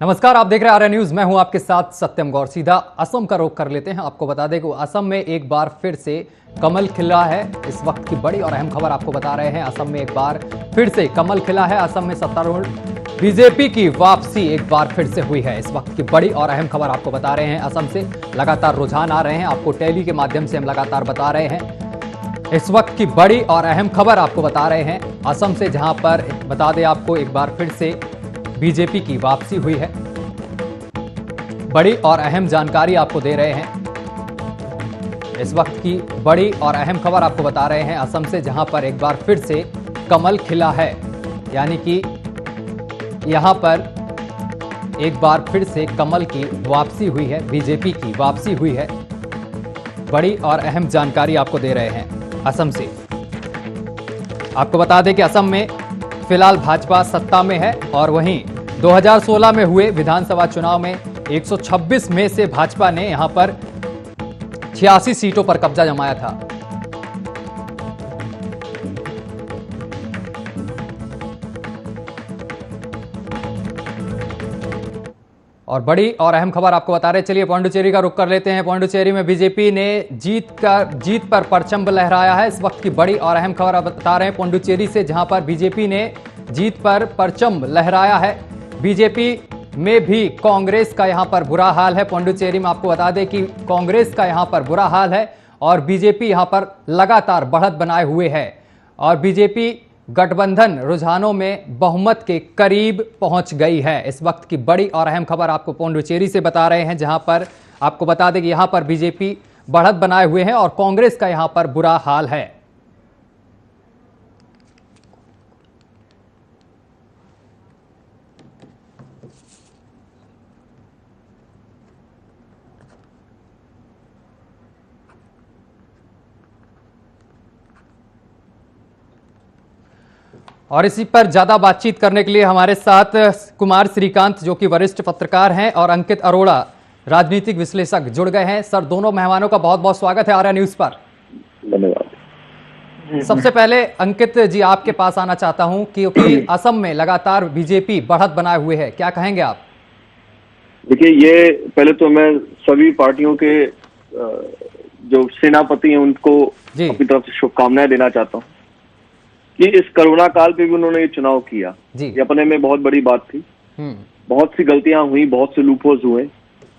नमस्कार, आप देख रहे हैं आर्या न्यूज। मैं हूं आपके साथ सत्यम गौर। सीधा असम का रुख कर लेते हैं। आपको बता दें कि असम में एक बार फिर से कमल खिला है। इस वक्त की बड़ी और अहम खबर आपको बता रहे हैं। असम में एक बार फिर से कमल खिला है। असम में सत्तारूढ़ बीजेपी की वापसी एक बार फिर से हुई है। इस वक्त की बड़ी और अहम खबर आपको बता रहे हैं। असम से लगातार रुझान आ रहे हैं, आपको टेली के माध्यम से हम लगातार बता रहे हैं। इस वक्त की बड़ी और अहम खबर आपको बता रहे हैं असम से, जहां पर बता दें आपको एक बार फिर से बीजेपी की वापसी हुई है। बड़ी और अहम जानकारी आपको दे रहे हैं। इस वक्त की बड़ी और अहम खबर आपको बता रहे हैं असम से, जहां पर एक बार फिर से कमल खिला है। यानी कि यहां पर एक बार फिर से कमल की वापसी हुई है, बीजेपी की वापसी हुई है। बड़ी और अहम जानकारी आपको दे रहे हैं असम से। आपको बता दें कि असम में फिलहाल भाजपा सत्ता में है और वहीं 2016 में हुए विधानसभा चुनाव में 126 में से भाजपा ने यहां पर 86 सीटों पर कब्जा जमाया था। और बड़ी और अहम खबर आपको बता रहे, चलिए पौंडुचेरी का रुख कर लेते हैं। पौंडुचेरी में बीजेपी ने जीत पर परचम लहराया है। इस वक्त की बड़ी और अहम खबर आप बता रहे हैं पौंडुचेरी से, जहां पर बीजेपी ने जीत पर परचम लहराया है। बीजेपी में भी कांग्रेस का यहां पर बुरा हाल है। पौंडुचेरी में आपको बता दें कि कांग्रेस का यहां पर बुरा हाल है और बीजेपी यहां पर लगातार बढ़त बनाए हुए है और बीजेपी गठबंधन रुझानों में बहुमत के करीब पहुंच गई है। इस वक्त की बड़ी और अहम खबर आपको पौंडुचेरी से बता रहे हैं, जहां पर आपको बता दें कि यहां पर बीजेपी बढ़त बनाए हुए हैं और कांग्रेस का यहां पर बुरा हाल है। और इसी पर ज्यादा बातचीत करने के लिए हमारे साथ कुमार श्रीकांत, जो कि वरिष्ठ पत्रकार हैं, और अंकित अरोड़ा, राजनीतिक विश्लेषक, जुड़ गए हैं। सर, दोनों मेहमानों का बहुत बहुत स्वागत है आर्या न्यूज पर। धन्यवाद। सबसे पहले अंकित जी आपके पास आना चाहता हूं, क्योंकि असम में लगातार बीजेपी बढ़त बनाए हुए है, क्या कहेंगे आप? देखिए, ये पहले तो मैं सभी पार्टियों के जो सेनापति हैं उनको अपनी तरफ से शुभकामनाएं देना चाहता हूं कि इस कोरोना काल पे भी उन्होंने ये चुनाव किया। ये अपने में बहुत बड़ी बात थी। बहुत सी गलतियां हुई, बहुत से लूपहोल्स हुए,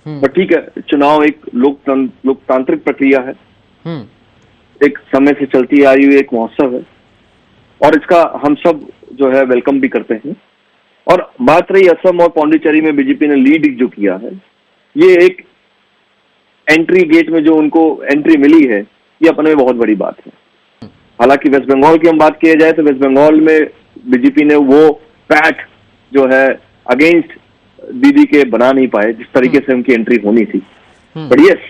पर ठीक है, चुनाव एक लोकतांत्रिक प्रक्रिया है, एक समय से चलती आई हुई एक महोत्सव है और इसका हम सब जो है वेलकम भी करते हैं। और बात रही असम और पौंडीचेरी में बीजेपी ने लीड जो किया है, ये एक एंट्री गेट में जो उनको एंट्री मिली है, ये अपने में बहुत बड़ी बात है। हालांकि वेस्ट बंगाल की हम बात किया जाए तो वेस्ट बंगाल में बीजेपी ने वो पैठ जो है अगेंस्ट दीदी के बना नहीं पाए जिस तरीके से उनकी एंट्री होनी थी। पर यस,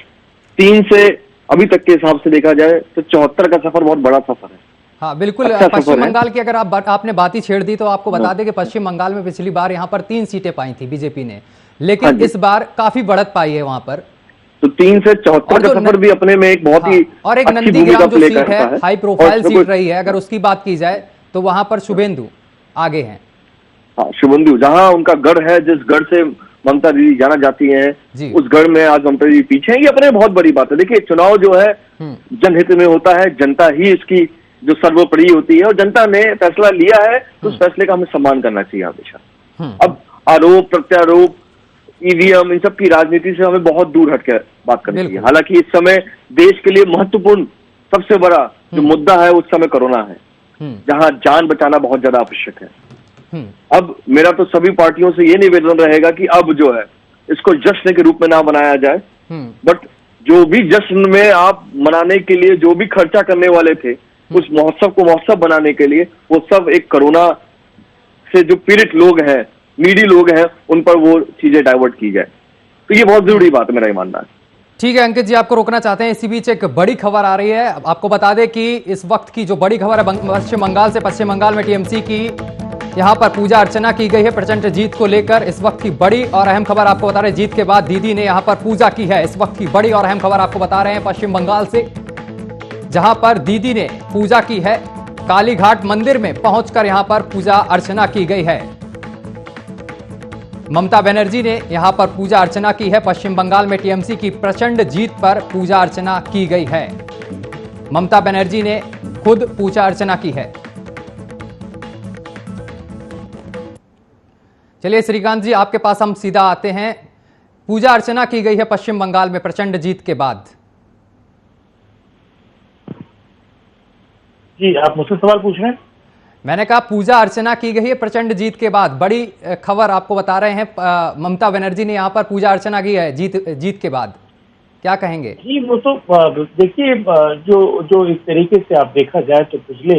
3 से अभी तक के हिसाब से देखा जाए तो 74 का सफर बहुत बड़ा सफर है। हाँ बिल्कुल। अच्छा, पश्चिम बंगाल की अगर आपने बात ही छेड़ दी तो आपको बता दें कि पश्चिम बंगाल में पिछली बार यहाँ पर 3 सीटें पाई थी बीजेपी ने, लेकिन इस बार काफी बढ़त पाई है वहां पर। तो 3 से 74 का सफर भी अपने में एक बहुत ही और एक नंदीग्राम जो सीट है, हाई प्रोफाइल सीट रही है, अगर उसकी बात की जाए तो वहां पर शुभेंदु आगे हैं। हाँ, शुभेंदु, जहां उनका गढ़ है, जिस गढ़ से ममता दीदी जाना जाती है, उस गढ़ में आज ममता दीदी पीछे है। ये अपने बहुत बड़ी बात है। देखिए, चुनाव जो है जनहित में होता है, जनता ही इसकी जो सर्वोपरि होती है और जनता ने फैसला लिया है तो उस फैसले का हमें सम्मान करना चाहिए हमेशा। अब आरोप प्रत्यारोप, ईवीएम, इन सब की राजनीति से हमें बहुत दूर हटकर बात करनी चाहिए। हालांकि इस समय देश के लिए महत्वपूर्ण सबसे बड़ा जो मुद्दा है उस समय कोरोना है, जहां जान बचाना बहुत ज्यादा आवश्यक है। अब मेरा तो सभी पार्टियों से ये निवेदन रहेगा कि अब जो है इसको जश्न के रूप में ना बनाया जाए, बट जो भी जश्न में आप मनाने के लिए जो भी खर्चा करने वाले थे उस महोत्सव को महोत्सव बनाने के लिए, वो सब एक कोरोना से जो पीड़ित लोग हैं, नीडी लोग हैं, उन पर वो चीजें डाइवर्ट की जाए। तो ये बहुत जरूरी बात है, मेरा ये मानना है। ठीक है अंकित जी, आपको रोकना चाहते हैं। इसी बीच एक बड़ी खबर आ रही है। आपको बता दें कि इस वक्त की जो बड़ी खबर है पश्चिम बंगाल से, पश्चिम बंगाल में टीएमसी की यहां पर पूजा अर्चना की गई है प्रचंड जीत को लेकर। इस वक्त की बड़ी और अहम खबर आपको बता रहे हैं, जीत के बाद दीदी ने यहां पर पूजा की है। इस वक्त की बड़ी और अहम खबर आपको बता रहे हैं पश्चिम बंगाल से, जहां पर दीदी ने पूजा की है। कालीघाट मंदिर में पहुंचकर यहां पर पूजा अर्चना की गई है। ममता बनर्जी ने यहां पर पूजा अर्चना की है। पश्चिम बंगाल में टीएमसी की प्रचंड जीत पर पूजा अर्चना की गई है। ममता बनर्जी ने खुद पूजा अर्चना की है। चलिए श्रीकांत जी, आपके पास हम सीधा आते हैं। पूजा अर्चना की गई है पश्चिम बंगाल में प्रचंड जीत के बाद। जी, आप मुझसे सवाल पूछ रहे हैं? मैंने कहा पूजा अर्चना की गई है प्रचंड जीत के बाद। बड़ी खबर आपको बता रहे हैं, ममता बनर्जी ने यहां पर पूजा अर्चना की है जीत के बाद। क्या कहेंगे? जी, वो तो देखिए, जो इस तरीके से आप देखा जाए तो पिछले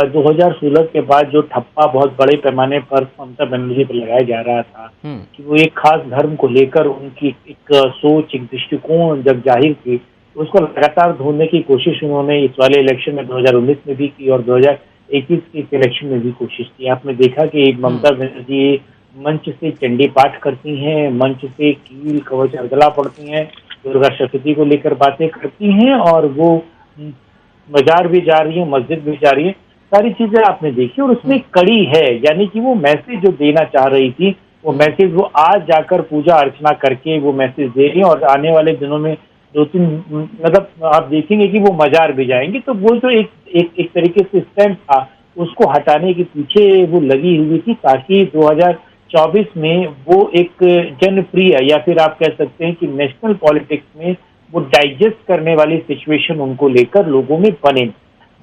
2016 के बाद जो ठप्पा बहुत बड़े पैमाने पर ममता बनर्जी पर लगाया जा रहा था कि वो एक खास धर्म को लेकर उनकी एक सोच, एक दृष्टिकोण जब जाहिर थी, उसको लगातार ढूंढने की कोशिश उन्होंने इस वाले इलेक्शन में 2019 में भी की और 2021 के इलेक्शन में भी कोशिश की। आपने देखा कि ममता बनर्जी मंच से चंडी पाठ करती हैं, मंच से कील कवच अर्गला पढ़ती हैं, दुर्गा सप्तमी को लेकर बातें करती हैं और वो बाजार भी जा रही है, मस्जिद भी जा रही है, सारी चीजें आपने देखी और उसमें कड़ी है। यानी कि वो मैसेज जो देना चाह रही थी, वो मैसेज वो आज जाकर पूजा अर्चना करके वो मैसेज दे रही है और आने वाले दिनों में 2-3 मतलब आप देखेंगे कि वो मजार भी जाएंगे। तो वो जो एक तरीके से स्टैंड था, उसको हटाने के पीछे वो लगी हुई थी ताकि 2024 में वो एक जनप्रिय या फिर आप कह सकते हैं कि नेशनल पॉलिटिक्स में वो डाइजेस्ट करने वाली सिचुएशन उनको लेकर लोगों में बने।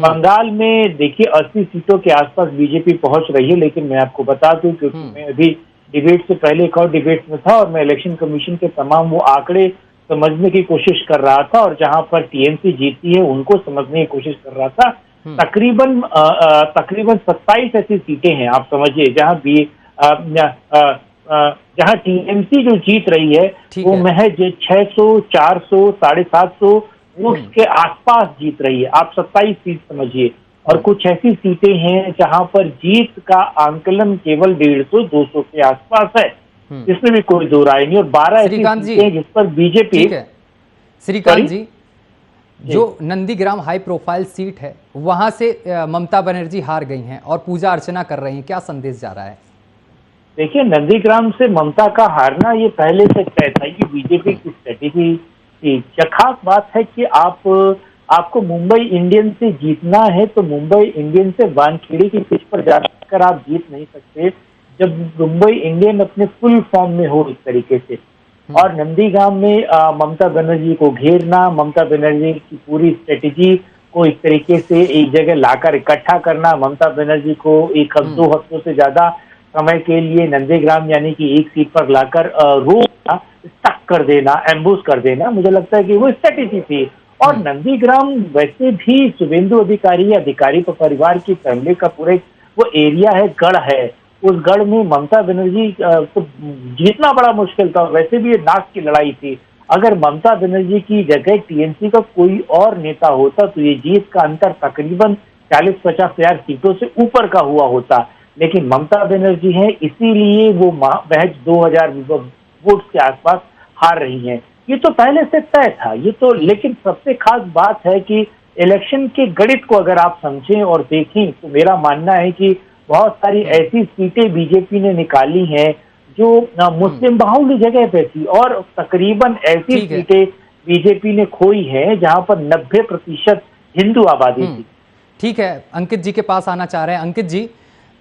बंगाल में देखिए 80 सीटों के आसपास बीजेपी पहुंच रही है, लेकिन मैं आपको बता दूं क्योंकि मैं अभी डिबेट से पहले एक और डिबेट में था और मैं इलेक्शन कमीशन के तमाम वो आंकड़े समझने की कोशिश कर रहा था और जहां पर टीएमसी जीती है उनको समझने की कोशिश कर रहा था। तकरीबन 27 ऐसी सीटें हैं, आप समझिए, जहां टीएमसी जो जीत रही है वो महज 600, 400, 750 वोट्स के आसपास जीत रही है। आप 27 सीट समझिए और कुछ ऐसी सीटें हैं जहां पर जीत का आंकलन केवल 150-200 के आसपास है, इसमें भी कोई दो राय नहीं। और 12 ऐसी सीटें जिस पर बीजेपी। श्रीकांत जी, जो नंदीग्राम हाई प्रोफाइल सीट है वहां से ममता बनर्जी हार गई हैं और पूजा अर्चना कर रही हैं, क्या संदेश जा रहा है? देखिए, नंदीग्राम से ममता का हारना ये पहले से तय था कि बीजेपी की स्ट्रेटेजी थी। खास बात है कि आपको मुंबई इंडियंस से जीतना है तो मुंबई इंडियंस से वानखेड़े की पिच पर जाकर आप जीत नहीं सकते जब मुंबई इंडियन अपने फुल फॉर्म में हो इस तरीके से। और नंदीग्राम में ममता बनर्जी को घेरना, ममता बनर्जी की पूरी स्ट्रेटेजी को एक तरीके से एक जगह लाकर इकट्ठा करना, ममता बनर्जी को 1-2 हफ्तों से ज्यादा समय के लिए नंदीग्राम यानी कि एक सीट पर लाकर रोकना, स्टक कर देना, एम्बुश कर देना, मुझे लगता है कि वो स्ट्रेटेजी थी। और नंदीग्राम वैसे भी शुभेंदु अधिकारी या अधिकारी परिवार की फैमिली का पूरे वो एरिया है, गढ़ है। उस गढ़ में ममता बनर्जी को जीतना बड़ा मुश्किल था। वैसे भी ये नाक की लड़ाई थी। अगर ममता बनर्जी की जगह टीएमसी का कोई और नेता होता तो ये जीत का अंतर तकरीबन 40-50 हजार सीटों से ऊपर का हुआ होता, लेकिन ममता बनर्जी है इसीलिए वो महज 2000 वोट के आसपास हार रही हैं। ये तो पहले से तय था ये तो। लेकिन सबसे खास बात है कि इलेक्शन के गणित को अगर आप समझें और देखें तो मेरा मानना है कि बहुत सारी ऐसी सीटें बीजेपी ने निकाली हैं जो मुस्लिम बाहुल्य जगह पे थी और तकरीबन ऐसी सीटें बीजेपी ने खोई हैं जहां पर 90% हिंदू आबादी थी। ठीक है, अंकित जी के पास आना चाह रहे हैं। अंकित जी,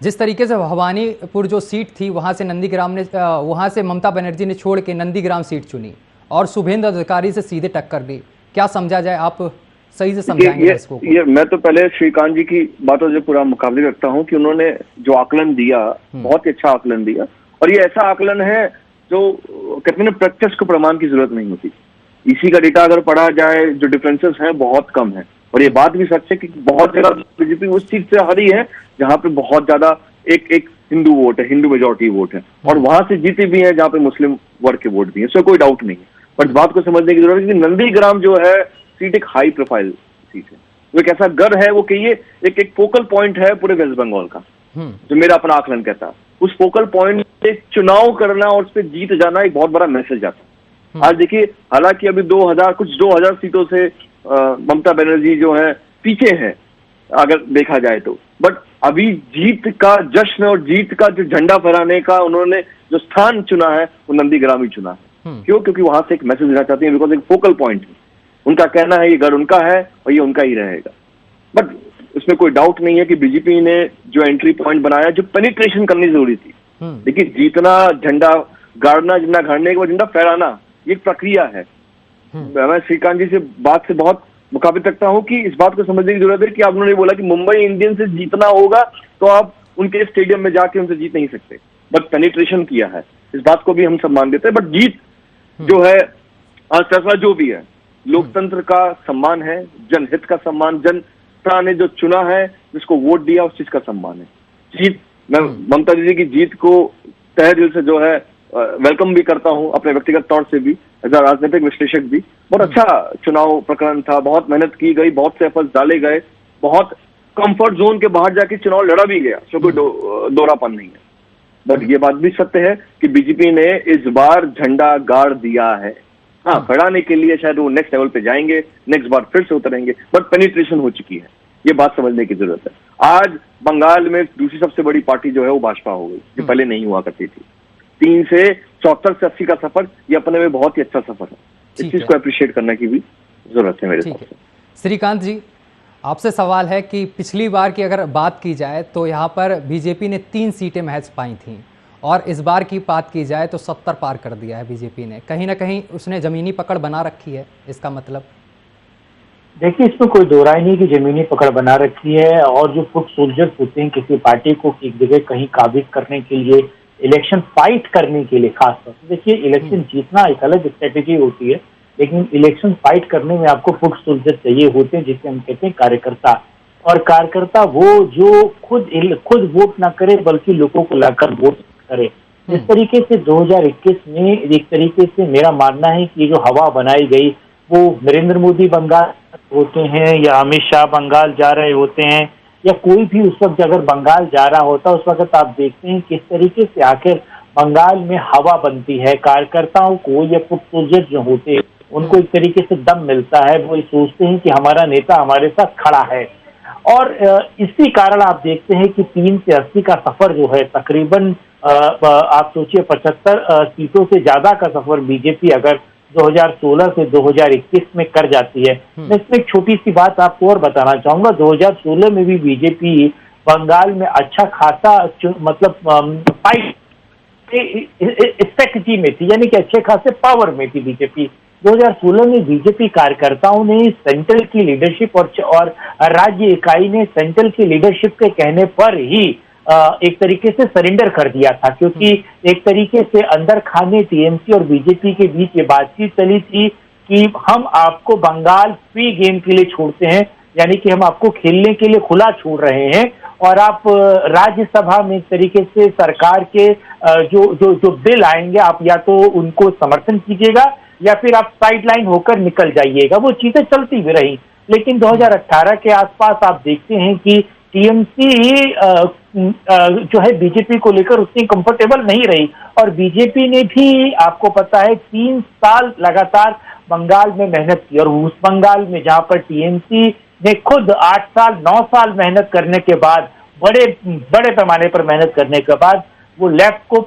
जिस तरीके से भवानीपुर जो सीट थी वहां से वहां से ममता बनर्जी ने छोड़ के नंदीग्राम सीट चुनी और शुभेंदु अधिकारी से सीधे टक्कर दी, क्या समझा जाए? आप सही से समझाएंगे इसको? ये मैं तो पहले श्रीकांत जी की बातों से पूरा मुकाबले रखता हूं कि उन्होंने जो आकलन दिया बहुत ही अच्छा आकलन दिया और ये ऐसा आकलन है जो कहते हैं प्रत्यक्ष को प्रमाण की जरूरत नहीं होती। इसी का डेटा अगर पढ़ा जाए जो डिफरेंसेस हैं बहुत कम है और ये बात भी सच है कि बहुत जगह बीजेपी उस सीट से हारी है जहां पे बहुत ज्यादा एक हिंदू वोट है, हिंदू मेजोरिटी वोट है और वहां से जीती भी है जहां पे मुस्लिम वर्ग के वोट भी है, इसमें कोई डाउट नहीं है। बट बात को समझने की जरूरत है कि नंदीग्राम जो है सीट एक हाई प्रोफाइल सीट है, वो एक ऐसा गढ़ है, वो कहिए एक फोकल पॉइंट है पूरे वेस्ट बंगाल का, जो मेरा अपना आकलन कहता है। उस फोकल पॉइंट पे चुनाव करना और उस पर जीत जाना एक बहुत बड़ा मैसेज आता है। आज देखिए, हालांकि अभी 2000 सीटों से ममता बनर्जी जो है पीछे है अगर देखा जाए तो, बट अभी जीत का जश्न और जीत का जो झंडा फहराने का उन्होंने जो स्थान चुना है वो नंदीग्राम ही चुना है। क्यों? क्योंकि वहां से एक मैसेज देना चाहते हैं, बिकॉज एक फोकल पॉइंट है। उनका कहना है ये गढ़ उनका है और ये उनका ही रहेगा। बट उसमें कोई डाउट नहीं है कि बीजेपी ने जो एंट्री पॉइंट बनाया, जो पेनिट्रेशन करनी जरूरी थी। देखिए, जीतना, झंडा गाड़ना, झंडा गाड़ने के बाद झंडा फहराना, ये एक प्रक्रिया है। मैं श्रीकांत जी से बात से बहुत मुखाबित रखता हूं कि इस बात को समझने की जरूरत है कि आप उन्होंने बोला कि मुंबई इंडियंस से जीतना होगा तो आप उनके स्टेडियम में जाके उनसे जीत नहीं सकते, बट पेनिट्रेशन किया है, इस बात को भी हम सम्मान देते हैं। बट जीत जो है, आज फैसला जो भी है, लोकतंत्र का सम्मान है, जनहित का सम्मान, जनता ने जो चुना है, जिसको वोट दिया, उस चीज का सम्मान है। जीत, मैं ममता दीदी की जीत को तहे दिल से जो है वेलकम भी करता हूं, अपने व्यक्तिगत तौर से भी, एज अ राजनीतिक विश्लेषक भी। बहुत अच्छा चुनाव प्रकरण था, बहुत मेहनत की गई, बहुत से एफर्ट्स डाले गए, बहुत कंफर्ट जोन के बाहर जाके चुनाव लड़ा भी गया, सो कोई दोहरापन नहीं है। बट ये बात भी सत्य है कि बीजेपी ने इस बार झंडा गाड़ दिया है। हाँ, फहराने के लिए शायद वो नेक्स्ट लेवल पे जाएंगे, नेक्स्ट बार फिर से उतरेंगे, बट पेनिट्रेशन हो चुकी है, ये बात समझने की जरूरत है। आज बंगाल में दूसरी सबसे बड़ी पार्टी जो है वो भाजपा हो गई, जो पहले नहीं हुआ करती थी। 3 से 74 से 80 का सफर, ये अपने में बहुत ही अच्छा सफर है। इस चीज को अप्रिशिएट करने की भी जरूरत है मेरे हिसाब से। श्रीकांत जी, आपसे सवाल है कि पिछली बार की अगर बात की जाए तो यहाँ पर बीजेपी ने 3 सीटें महज पाई थीं, और इस बार की बात की जाए तो 70 पार कर दिया है बीजेपी ने। कहीं ना कहीं उसने जमीनी पकड़ बना रखी है, इसका मतलब? देखिए, इसमें कोई दो राय नहीं कि जमीनी पकड़ बना रखी है, और जो फुट सोल्जर्स होते हैं किसी पार्टी को एक जगह कहीं काबिज करने के लिए, इलेक्शन फाइट करने के लिए, खासतौर से देखिए, इलेक्शन जीतना एक अलग स्ट्रेटेजी होती है, लेकिन इलेक्शन फाइट करने में आपको फुट सोल्जर चाहिए होते हैं, जिसे हम कहते हैं कार्यकर्ता। और कार्यकर्ता वो जो खुद वोट ना करे, बल्कि लोगों को लाकर वोट करे। इस तरीके से 2021 में एक तरीके से मेरा मानना है कि जो हवा बनाई गई, वो नरेंद्र मोदी बंगाल होते हैं या अमित शाह बंगाल जा रहे होते हैं, या कोई भी उस वक्त अगर बंगाल जा रहा होता, उस वक्त आप देखते हैं किस तरीके से आखिर बंगाल में हवा बनती है। कार्यकर्ताओं को या फुट सोल्जर जो होते हैं, उनको एक तरीके से दम मिलता है, वो सोचते हैं कि हमारा नेता हमारे साथ खड़ा है। और इसी कारण आप देखते हैं कि 3 से 80 का सफर जो है, तकरीबन आप सोचिए 75 सीटों से ज्यादा का सफर बीजेपी अगर 2016 से 2021 में कर जाती है। मैं इसमें एक छोटी सी बात आपको और बताना चाहूंगा। 2016 में भी बीजेपी बंगाल में अच्छा खासा मतलब फाइट स्ट्रेटजी में थी, यानी कि अच्छे खासे पावर में थी बीजेपी। 2016 में बीजेपी कार्यकर्ताओं ने सेंट्रल की लीडरशिप और राज्य इकाई ने सेंट्रल की लीडरशिप के कहने पर ही एक तरीके से सरेंडर कर दिया था, क्योंकि एक तरीके से अंदर खाने टीएमसी और बीजेपी के बीच ये बातचीत चली थी कि हम आपको बंगाल फ्री गेम के लिए छोड़ते हैं, यानी कि हम आपको खेलने के लिए खुला छोड़ रहे हैं, और आप राज्यसभा में एक तरीके से सरकार के जो बिल आएंगे, आप या तो उनको समर्थन कीजिएगा या फिर आप साइडलाइन होकर निकल जाइएगा। वो चीजें चलती भी रही, लेकिन 2018 के आसपास आप देखते हैं कि टीएमसी जो है बीजेपी को लेकर उतनी कंफर्टेबल नहीं रही, और बीजेपी ने भी आपको पता है 3 साल लगातार बंगाल में मेहनत की, और उस बंगाल में जहां पर टीएमसी ने खुद 8 साल 9 साल मेहनत करने के बाद, बड़े पैमाने पर मेहनत करने के बाद, वो लेफ्ट को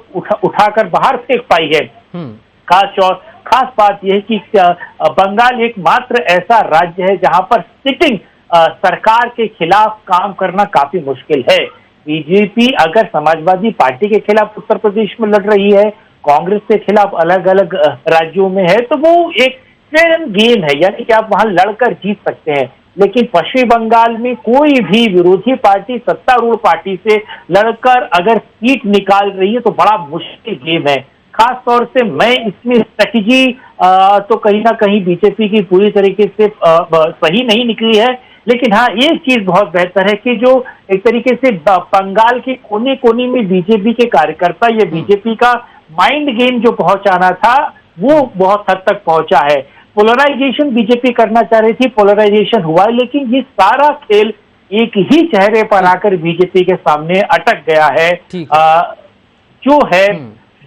उठाकर बाहर फेंक पाई है। खास बात यह है कि बंगाल एकमात्र ऐसा राज्य है जहां पर सिटिंग सरकार के खिलाफ काम करना काफी मुश्किल है। बीजेपी अगर समाजवादी पार्टी के खिलाफ उत्तर प्रदेश में लड़ रही है, कांग्रेस के खिलाफ अलग अलग राज्यों में है, तो वो एक फेयर गेम है, यानी कि आप वहां लड़कर जीत सकते हैं। लेकिन पश्चिम बंगाल में कोई भी विरोधी पार्टी सत्तारूढ़ पार्टी से लड़कर अगर सीट निकाल रही है तो बड़ा मुश्किल गेम है। खास तौर से मैं इसमें स्ट्रेटेजी तो कहीं ना कहीं बीजेपी की पूरी तरीके से सही नहीं निकली है, लेकिन हाँ, एक चीज बहुत बेहतर है कि जो एक तरीके से बंगाल के कोने कोने में बीजेपी के कार्यकर्ता या बीजेपी का माइंड गेम जो पहुंचाना था, वो बहुत हद तक पहुंचा है। पोलराइजेशन बीजेपी करना चाह रही थी, पोलराइजेशन हुआ, लेकिन ये सारा खेल एक ही चेहरे पर आकर बीजेपी के सामने अटक गया है, जो है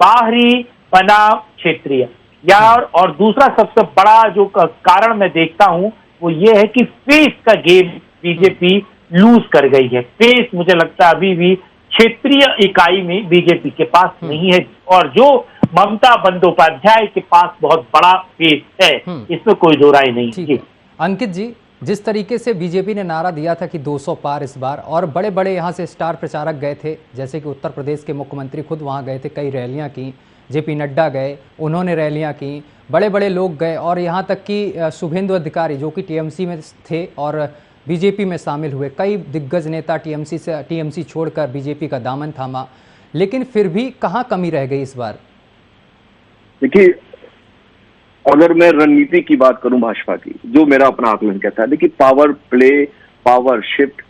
बाहरी बनाम क्षेत्रीय। और दूसरा सबसे बड़ा जो कारण मैं देखता हूं वो ये है कि फेस का गेम बीजेपी लूज कर गई है। फेस मुझे लगता है अभी भी क्षेत्रीय इकाई में बीजेपी के पास नहीं है, और जो ममता बंदोपाध्याय के पास बहुत बड़ा फेस है, इसमें कोई दो राय नहीं है। अंकित जी, जिस तरीके से बीजेपी ने नारा दिया था कि 200 पार इस बार, और बड़े बड़े यहाँ से स्टार प्रचारक गए थे, जैसे कि उत्तर प्रदेश के मुख्यमंत्री खुद वहाँ गए थे, कई रैलियाँ की, जेपी नड्डा गए, उन्होंने रैलियाँ की, बड़े बड़े लोग गए, और यहाँ तक कि शुभेंदु अधिकारी जो कि टीएमसी में थे और बीजेपी में शामिल हुए, कई दिग्गज नेता टीएमसी छोड़कर बीजेपी का दामन थामा, लेकिन फिर भी कहाँ कमी रह गई इस बार? देखिए, अगर मैं रणनीति की बात करूं भाजपा की, जो मेरा अपना आकलन कहता है, देखिए पावर प्ले, पावर शिफ्ट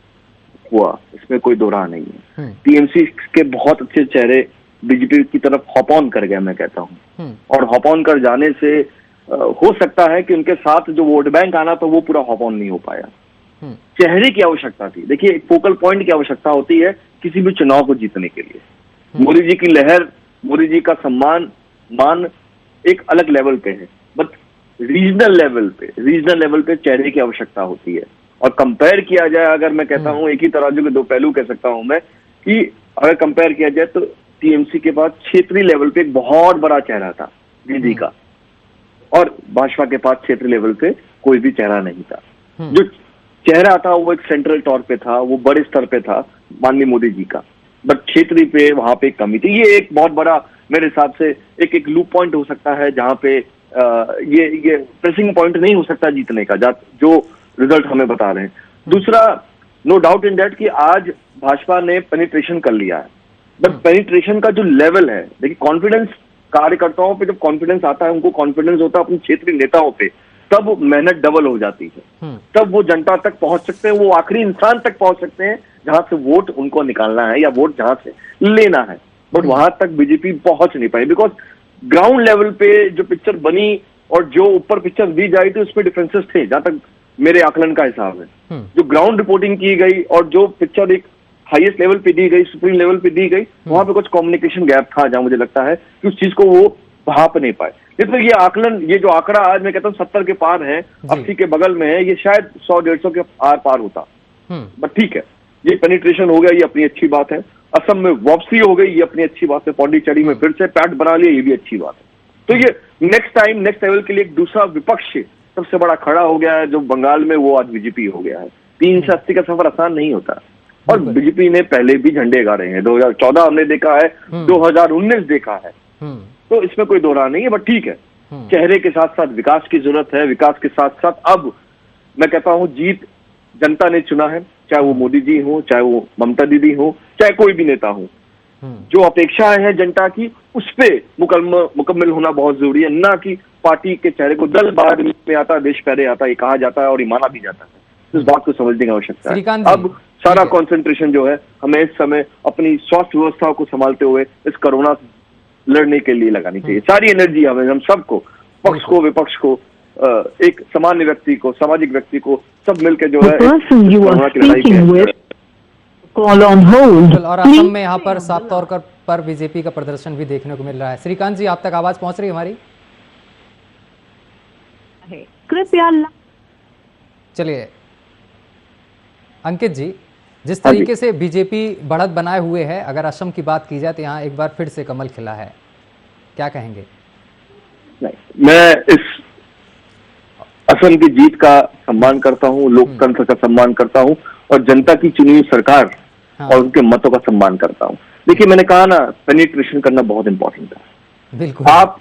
हुआ, इसमें कोई दो राह नहीं है। टीएमसी के बहुत अच्छे चेहरे बीजेपी की तरफ हॉप ऑन कर गए, मैं कहता हूं, और हॉप ऑन कर जाने से हो सकता है कि उनके साथ जो वोट बैंक आना तो वो पूरा हॉप ऑन नहीं हो पाया। चेहरे की आवश्यकता थी। देखिए, एक फोकल पॉइंट की आवश्यकता होती है किसी भी चुनाव को जीतने के लिए। मोदी जी की लहर, मोदी जी का सम्मान मान एक अलग लेवल पे है, बट रीजनल लेवल पे चेहरे की आवश्यकता होती है। और कंपेयर किया जाए, अगर मैं कहता हूं एक ही तराजू के दो पहलू कह सकता हूं मैं, कि अगर कंपेयर किया जाए तो टीएमसी के पास क्षेत्रीय लेवल पे एक बहुत बड़ा चेहरा था दीदी का, और भाजपा के पास क्षेत्रीय लेवल पे कोई भी चेहरा नहीं था। जो चेहरा था वो एक सेंट्रल तौर पे था, वो बड़े स्तर पे था माननीय मोदी जी का, बट क्षेत्रीय पे वहां पे एक कमी थी। ये एक बहुत बड़ा मेरे हिसाब से एक लूप पॉइंट हो सकता है, जहां पे ये प्रेसिंग पॉइंट नहीं हो सकता जीतने का, जो रिजल्ट हमें बता रहे हैं। दूसरा, नो डाउट इन दैट कि आज भाजपा ने पेनिट्रेशन कर लिया है, बट पेनिट्रेशन का जो लेवल है, देखिए कॉन्फिडेंस कार्यकर्ताओं पे, जब कॉन्फिडेंस आता है, उनको कॉन्फिडेंस होता है अपने क्षेत्रीय नेताओं पे, तब मेहनत डबल हो जाती है, तब वो जनता तक पहुंच सकते हैं, वो आखिरी इंसान तक पहुंच सकते हैं जहां से वोट उनको निकालना है या वोट जहां से लेना है। बट वहां तक बीजेपी पहुंच नहीं पाई, बिकॉज ग्राउंड लेवल पे जो पिक्चर बनी और जो ऊपर पिक्चर दी जाई थी उसमें डिफरेंसेस थे, जहां तक मेरे आकलन का हिसाब है। जो ग्राउंड रिपोर्टिंग की गई और जो पिक्चर एक हाईएस्ट लेवल पे दी गई, सुप्रीम लेवल पे दी गई, वहां पे कुछ कम्युनिकेशन गैप था, जहां मुझे लगता है कि उस चीज को वो भाप नहीं पाए। तो ये आकलन, ये जो आंकड़ा आज मैं कहता हूँ 70 के पार है, 80 के बगल में है, ये शायद 100-150 के आर पार होता, बट ठीक है, ये पेनिट्रेशन हो गया, ये अपनी अच्छी बात है। असम में वापसी हो गई, ये अपनी अच्छी बात है। पौंडीचेरी में फिर से पैट बना लिया, ये भी अच्छी बात है। तो ये नेक्स्ट लेवल के लिए एक दूसरा विपक्ष सबसे बड़ा खड़ा हो गया है, जो बंगाल में, वो आज बीजेपी हो गया है। 3 से 80 का सफर आसान नहीं होता, और बीजेपी ने पहले भी झंडे गाड़े हैं। 2014 हमने देखा है, 2019 देखा है, तो इसमें कोई दो राह नहीं है। बट ठीक है, चेहरे के साथ साथ विकास की जरूरत है, विकास के साथ साथ अब मैं कहता हूं जीत जनता ने चुना है, चाहे वो मोदी जी हो, चाहे वो ममता दीदी हो, चाहे कोई भी नेता हो। जो अपेक्षाएं हैं जनता की, उस पे मुकम्मल होना बहुत जरूरी है, ना कि पार्टी के चेहरे को दल बाद में आता, देश पहले आता, ये कहा जाता है और ये माना भी जाता है। इस बात को समझने की आवश्यकता है। अब सारा कंसंट्रेशन जो है, हमें इस समय अपनी स्वास्थ्य व्यवस्था को संभालते हुए इस कोरोना लड़ने के लिए लगानी चाहिए। सारी एनर्जी हमें, हम सबको, पक्ष को, विपक्ष को, एक सामान्य व्यक्ति को, सामाजिक व्यक्ति को, सब मिलकर जो है कोरोना की लड़ाई के कॉल ऑन होल्ड। और असम में यहाँ पर साफ तौर पर बीजेपी का प्रदर्शन भी देखने को मिल रहा है। श्रीकांत जी, आप तक आवाज पहुंच रही है हमारी? कृपया चलिए अंकित जी, जिस तरीके से बीजेपी बढ़त बनाए हुए है, अगर असम की बात की जाए तो यहाँ एक बार फिर से कमल खिला है, क्या कहेंगे? मैं इस असम की जीत का सम्मान करता हूँ, लोकतंत्र का सम्मान करता हूँ, और जनता की चुनी हुई सरकार और उनके मतों का सम्मान करता हूँ। देखिए, मैंने कहा ना, पेनिट्रेशन करना बहुत इंपॉर्टेंट है। बिल्कुल, आप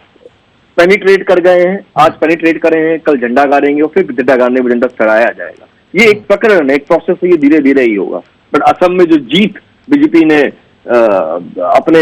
पेनिट्रेट कर गए हैं, आज पेनिट्रेट कर रहे हैं, कल झंडा गाड़ेंगे और फिर झंडा गाड़ने में झंडा चढ़ाया जाएगा। ये एक प्रकरण है, एक प्रोसेस है, ये धीरे धीरे ही होगा। बट असम में जो जीत बीजेपी ने अपने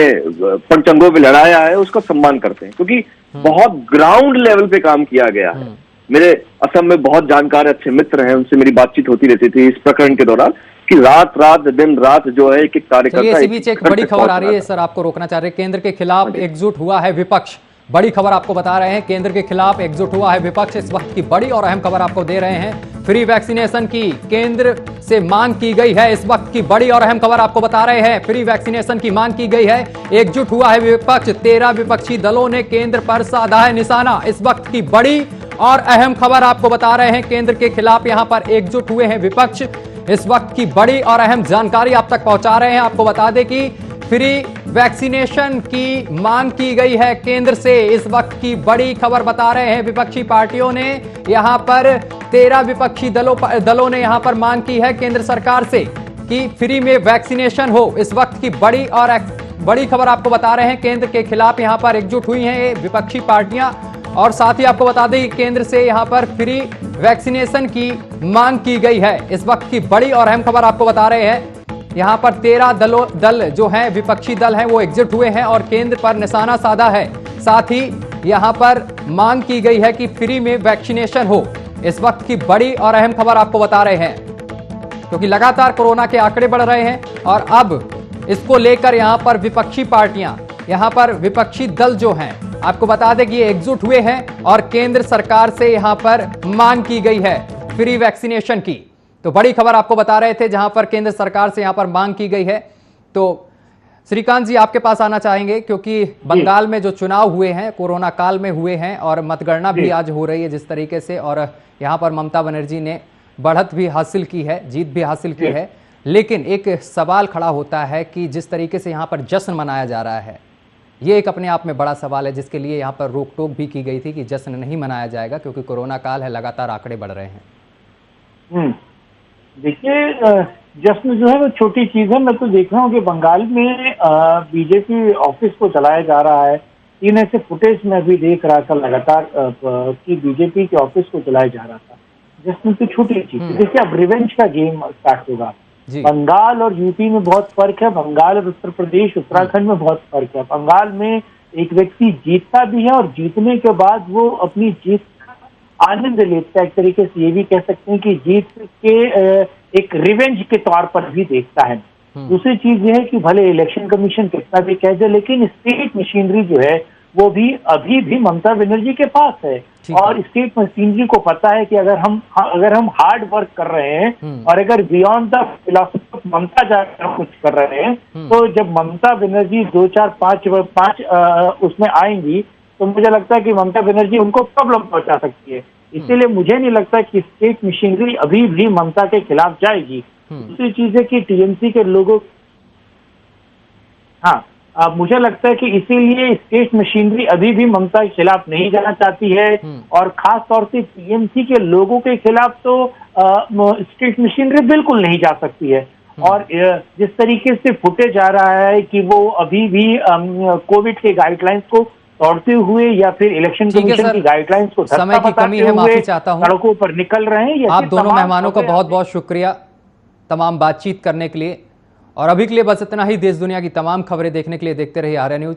पंचंगों पे लड़ाया है, उसका सम्मान करते हैं, क्योंकि बहुत ग्राउंड लेवल पे काम किया गया है। मेरे असम में बहुत जानकार अच्छे मित्र हैं, उनसे मेरी बातचीत होती रहती थी इस प्रकरण के दौरान, कि रात दिन रात जो है एक कार्यकर्ता। इसी बीच एक बड़ी खबर आ रही है, सर आपको रोकना चाह रहे हैं, केंद्र के खिलाफ एकजुट हुआ है विपक्ष। बड़ी खबर आपको बता रहे हैं, केंद्र के खिलाफ एकजुट हुआ है विपक्ष। इस वक्त की बड़ी और अहम खबर आपको दे रहे हैं। फ्री वैक्सीनेशन की केंद्र से मांग की गई है। इस वक्त की बड़ी और अहम खबर आपको बता रहे हैं, फ्री वैक्सीनेशन की मांग की गई है। एकजुट हुआ है विपक्ष। 13 विपक्षी दलों ने केंद्र पर साधा है निशाना। इस वक्त की बड़ी और अहम खबर आपको बता रहे हैं, केंद्र के खिलाफ यहां पर एकजुट हुए हैं विपक्ष। इस वक्त की बड़ी और अहम जानकारी आप तक पहुंचा रहे हैं। आपको बता दें कि फ्री वैक्सीनेशन की मांग की गई है केंद्र से। इस वक्त की बड़ी खबर बता रहे हैं विपक्षी पार्टियों ने, यहां पर 13 विपक्षी दलों ने यहां पर मांग की है केंद्र सरकार से कि फ्री में वैक्सीनेशन हो। इस वक्त की बड़ी खबर आपको बता रहे हैं, केंद्र के खिलाफ यहां पर एकजुट हुई हैं ये विपक्षी पार्टियां। और साथ ही आपको बता दें केंद्र से यहां पर फ्री वैक्सीनेशन की मांग की गई है। इस वक्त की बड़ी और अहम खबर आपको बता रहे हैं, यहां पर 13 दल जो हैं विपक्षी दल हैं वो एकजुट हुए हैं और केंद्र पर निशाना साधा है। साथ ही यहां पर मांग की गई है कि फ्री में वैक्सीनेशन हो। इस वक्त की बड़ी और अहम खबर आपको बता रहे हैं, क्योंकि लगातार कोरोना के आंकड़े बढ़ रहे हैं और अब इसको लेकर यहां पर विपक्षी पार्टियां, यहां पर विपक्षी दल जो हैं, आपको बता दें कि ये एकजुट हुए हैं और केंद्र सरकार से यहां पर मांग की गई है फ्री वैक्सीनेशन की। तो बड़ी खबर आपको बता रहे थे, जहां पर केंद्र सरकार से यहां पर मांग की गई है। तो श्रीकांत जी आपके पास आना चाहेंगे, क्योंकि बंगाल में जो चुनाव हुए हैं कोरोना काल में हुए हैं और मतगणना भी आज हो रही है जिस तरीके से, और यहां पर ममता बनर्जी ने बढ़त भी हासिल की है, जीत भी हासिल की है। लेकिन एक सवाल खड़ा होता है कि जिस तरीके से यहां पर जश्न मनाया जा रहा है, ये एक अपने आप में बड़ा सवाल है, जिसके लिए यहां पर रोक टोक भी की गई थी कि जश्न नहीं मनाया जाएगा क्योंकि कोरोना काल है, लगातार आंकड़े बढ़ रहे हैं। देखिए, जश्न जो है वो छोटी चीज है। मैं तो देख रहा हूँ कि बंगाल में बीजेपी ऑफिस को चलाया जा रहा है। 3 ऐसे फुटेज में भी देख रहा था लगातार कि बीजेपी के ऑफिस को चलाया जा रहा था। जश्न तो छोटी चीज। देखिए, अब रिवेंज का गेम स्टार्ट होगा। बंगाल और यूपी में बहुत फर्क है, बंगाल और उत्तर प्रदेश उत्तराखंड में बहुत फर्क है। बंगाल में एक व्यक्ति जीतता भी है और जीतने के बाद वो अपनी जीत का आनंद लेता है। एक तरीके से ये भी कह सकते हैं कि जीत के एक रिवेंज के तौर पर भी देखता है। दूसरी चीज ये है कि भले इलेक्शन कमीशन कितना भी कह दे, लेकिन स्टेट मशीनरी जो है वो भी अभी भी ममता बनर्जी के पास है। और स्टेट मशीनरी को पता है कि अगर हम हार्ड वर्क कर रहे हैं और अगर बियॉन्ड द फिलॉसफी ममता जाकर कुछ कर रहे हैं, तो जब ममता बनर्जी 2, 4, 5 उसमें आएंगी तो मुझे लगता है कि ममता बनर्जी उनको प्रॉब्लम पहुंचा सकती है। इसीलिए मुझे नहीं लगता कि स्टेट मशीनरी अभी भी ममता के खिलाफ जाएगी। दूसरी चीज है कि टीएमसी के लोगों, मुझे लगता है कि इसीलिए स्टेट मशीनरी अभी भी ममता के खिलाफ नहीं जाना चाहती है। और खास तौर से टीएमसी के लोगों के खिलाफ तो स्टेट मशीनरी बिल्कुल नहीं जा सकती है। और जिस तरीके से फुटेज आ रहा है कि वो अभी भी कोविड के गाइडलाइंस को तोड़ते हुए या फिर इलेक्शन कमीशन की गाइडलाइंस को समय की कमी है, माफी चाहता हूं, सड़कों पर निकल रहे हैं। आप दोनों मेहमानों का बहुत बहुत शुक्रिया तमाम बातचीत करने के लिए। और अभी के लिए बस इतना ही। देश दुनिया की तमाम खबरें देखने के लिए देखते रहिए आर्या न्यूज।